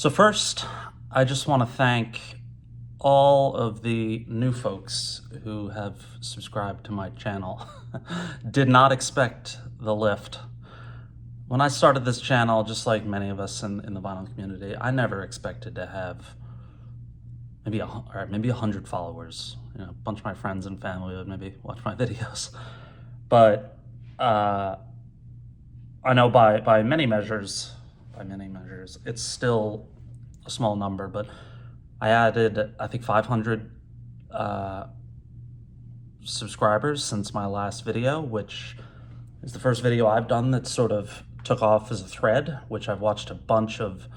So first, I just want to thank all of the new folks who have subscribed to my channel. Did not expect the lift. When I started this channel, just like many of us in the vinyl community, I never expected to have maybe 100 followers. You know, a bunch of my friends and family would maybe watch my videos. But I know by many measures, it's still a small number, but I added, I think, 500 subscribers since my last video, which is the first video I've done that sort of took off as a thread, which I've watched a bunch of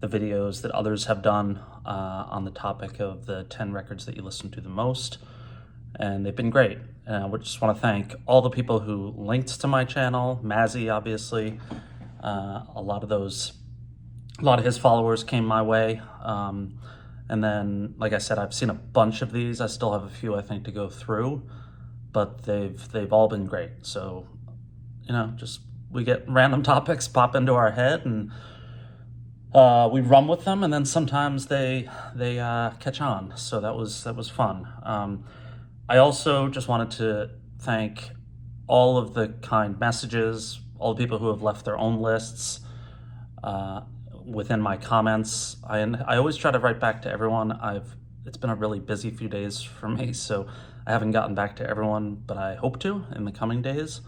the videos that others have done on the topic of the 10 records that you listen to the most, and they've been great. And I just want to thank all the people who linked to my channel. Mazzy, obviously, a lot of his followers came my way. And then, like I said, I've seen a bunch of these. I still have a few, I think, to go through, but they've all been great. So, you know, just we get random topics pop into our head, and we run with them, and then sometimes they catch on. So that was fun. I also just wanted to thank all of the kind messages, all the people who have left their own lists within my comments. I always try to write back to everyone. It's been a really busy few days for me, so I haven't gotten back to everyone, but I hope to in the coming days.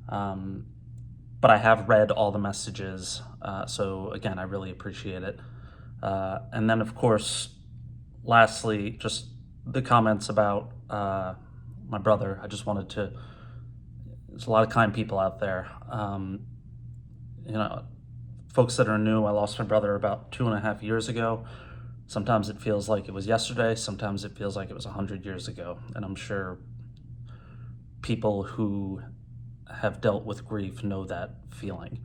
But I have read all the messages, so again, I really appreciate it. And then, of course, lastly, just the comments about my brother. I just wanted to, there's a lot of kind people out there. You know, folks that are new, I lost my brother about 2.5 years ago. Sometimes it feels like it was yesterday. Sometimes it feels like it was 100 years ago. And I'm sure people who have dealt with grief know that feeling.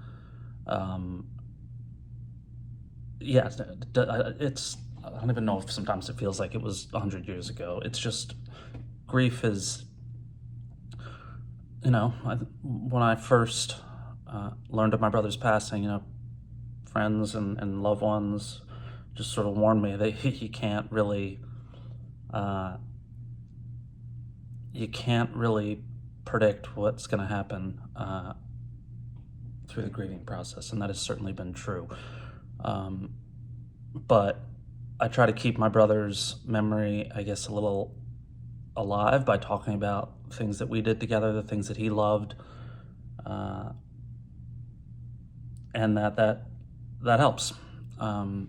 Yeah, I don't even know if sometimes it feels like it was 100 years ago. It's just, grief is, you know, when I first learned of my brother's passing, you know, friends and loved ones just sort of warned me that you can't really predict what's going to happen through the grieving process, and that has certainly been true. But I try to keep my brother's memory, I guess, a little alive by talking about things that we did together, the things that he loved, and that helps. And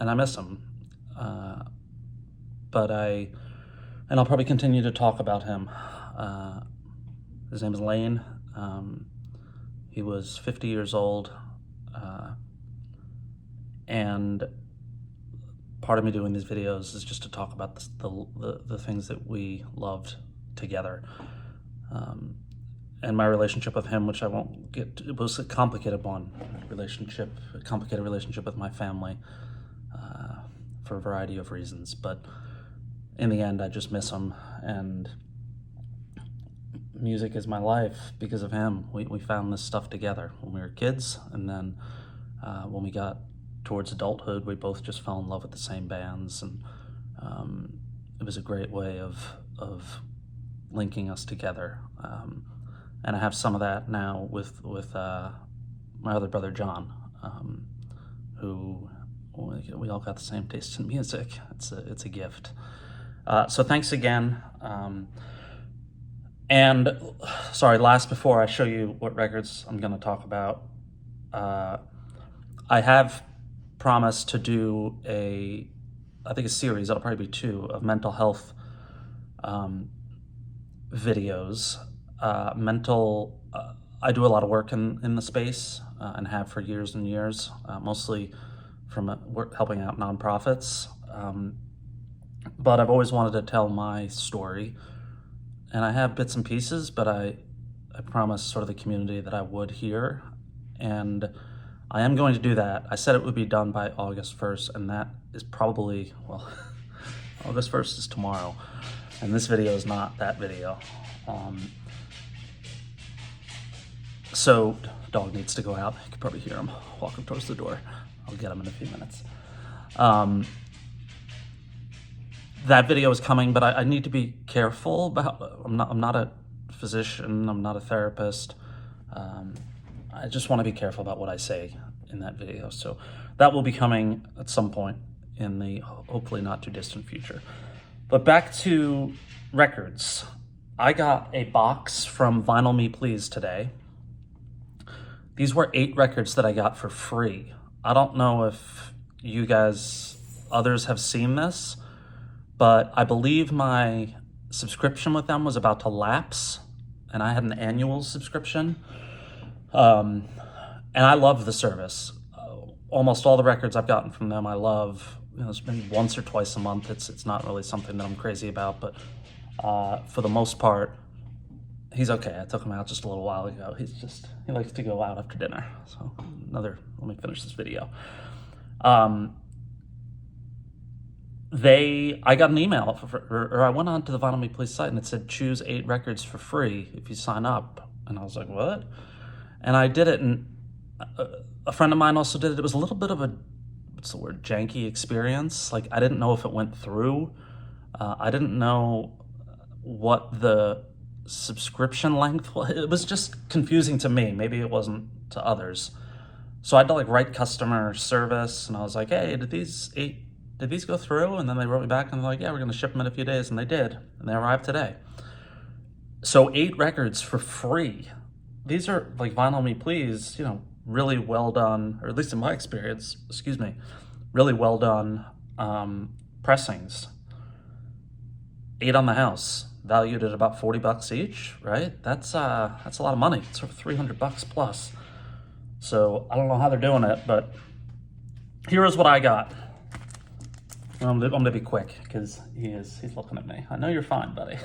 I miss him. But I'll probably continue to talk about him. His name is Lane. He was 50 years old. And part of me doing these videos is just to talk about the things that we loved together. And my relationship with him, which I won't get to, it was a complicated relationship with my family for a variety of reasons. But in the end, I just miss him, and music is my life because of him. We found this stuff together when we were kids, and then when we got towards adulthood, we both just fell in love with the same bands, and it was a great way of linking us together. And I have some of that now with my other brother, John, who we all got the same taste in music. It's a gift. So thanks again. And sorry, last before I show you what records I'm going to talk about, I have promised to do a series, it'll probably be 2, of mental health videos. I do a lot of work in the space and have for years and years, mostly from helping out nonprofits. But I've always wanted to tell my story, and I have bits and pieces, but I promised sort of the community that I would hear, and I am going to do that. I said it would be done by August 1st, and that is probably, well, August 1st is tomorrow, and this video is not that video. So, dog needs to go out. You can probably hear him walking towards the door. I'll get him in a few minutes. That video is coming, but I need to be careful about. I'm not a physician. I'm not a therapist. I just want to be careful about what I say in that video. So that will be coming at some point in the hopefully not too distant future. But back to records. I got a box from Vinyl Me Please today. These were 8 records that I got for free. I don't know if you guys, others have seen this, but I believe my subscription with them was about to lapse, and I had an annual subscription. And I love the service. Almost all the records I've gotten from them I love. It's maybe once or twice a month. It's not really something that I'm crazy about, but for the most part, he's okay. I took him out just a little while ago. He likes to go out after dinner. So let me finish this video. I got an email, or I went on to the Vinyl Me Please site and it said choose 8 records for free if you sign up. And I was like, what? And I did it, and a friend of mine also did it. It was a little bit of a, what's the word, janky experience. Like, I didn't know if it went through. I didn't know what the subscription length was. It was just confusing to me. Maybe it wasn't to others. So I had to write customer service, and I was like, hey, did these go through? And then they wrote me back and they're like, yeah, we're going to ship them in a few days. And they did. And they arrived today. So 8 records for free. These are, Vinyl Me Please, really well done, or at least in my experience, really well done pressings. 8 on the house, valued at about $40 each, right? That's a lot of money. It's over $300 plus. So I don't know how they're doing it, but here is what I got. I'm gonna be quick because he's looking at me. I know you're fine, buddy.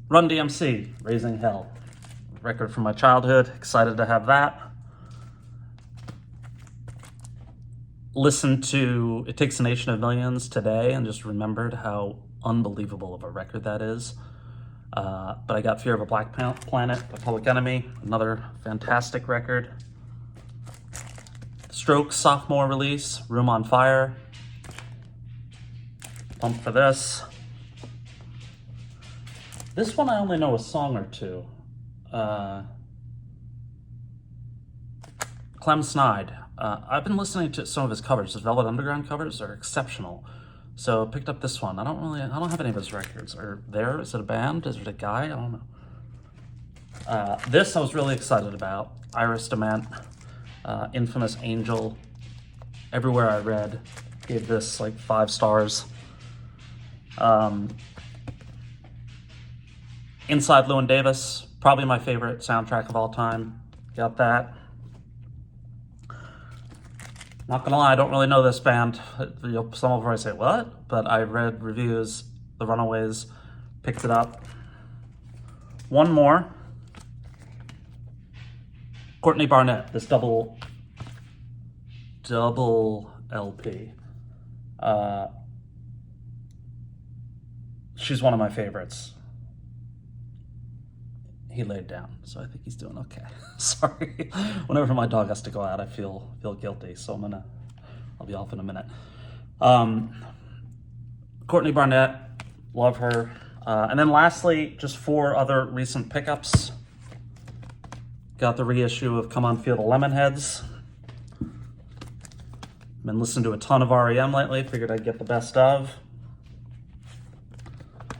Run DMC, Raising Hell. Record from my childhood, excited to have that. Listened to It Takes a Nation of Millions today and just remembered how unbelievable of a record that is. But I got Fear of a Black Planet by Public Enemy, another fantastic record. Strokes sophomore release, Room on Fire. Pumped for this. This one I only know a song or two. Clem Snide. I've been listening to some of his covers. His Velvet Underground covers are exceptional. So picked up this one. I don't have any of his records. Is it a band? Is it a guy? I don't know. This I was really excited about. Iris DeMent, Infamous Angel. Everywhere I read gave this 5 stars. Inside Llewyn Davis, probably my favorite soundtrack of all time. Got that. Not gonna lie, I don't really know this band. Some of them I say, what? But I read reviews, The Runaways, picked it up. One more. Courtney Barnett, this double LP. She's one of my favorites. He laid down, so I think he's doing okay. Sorry. Whenever my dog has to go out, I feel guilty, so I'll be off in a minute. Courtney Barnett, love her. And then lastly, just 4 other recent pickups. Got the reissue of Come On Feel the Lemonheads. Been listening to a ton of REM lately, figured I'd get the best of.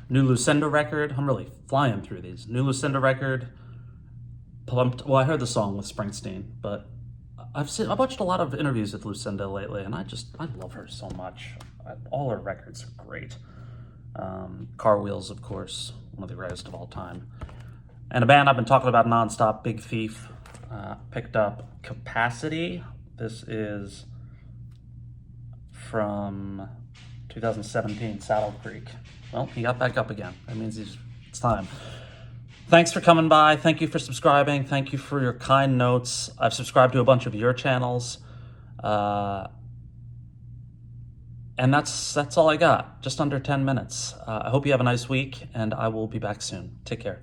New Lucinda record. I'm really flying through these. New Lucinda record. Plumped. Well, I heard the song with Springsteen, but I've watched a lot of interviews with Lucinda lately, and I love her so much. All her records are great. Car Wheels, of course, one of the greatest of all time. And a band I've been talking about nonstop, Big Thief. Picked up Capacity. This is from 2017, Saddle Creek. Well, he got back up again. That means it's time. Thanks for coming by. Thank you for subscribing. Thank you for your kind notes. I've subscribed to a bunch of your channels. And that's all I got. Just under 10 minutes. I hope you have a nice week, and I will be back soon. Take care.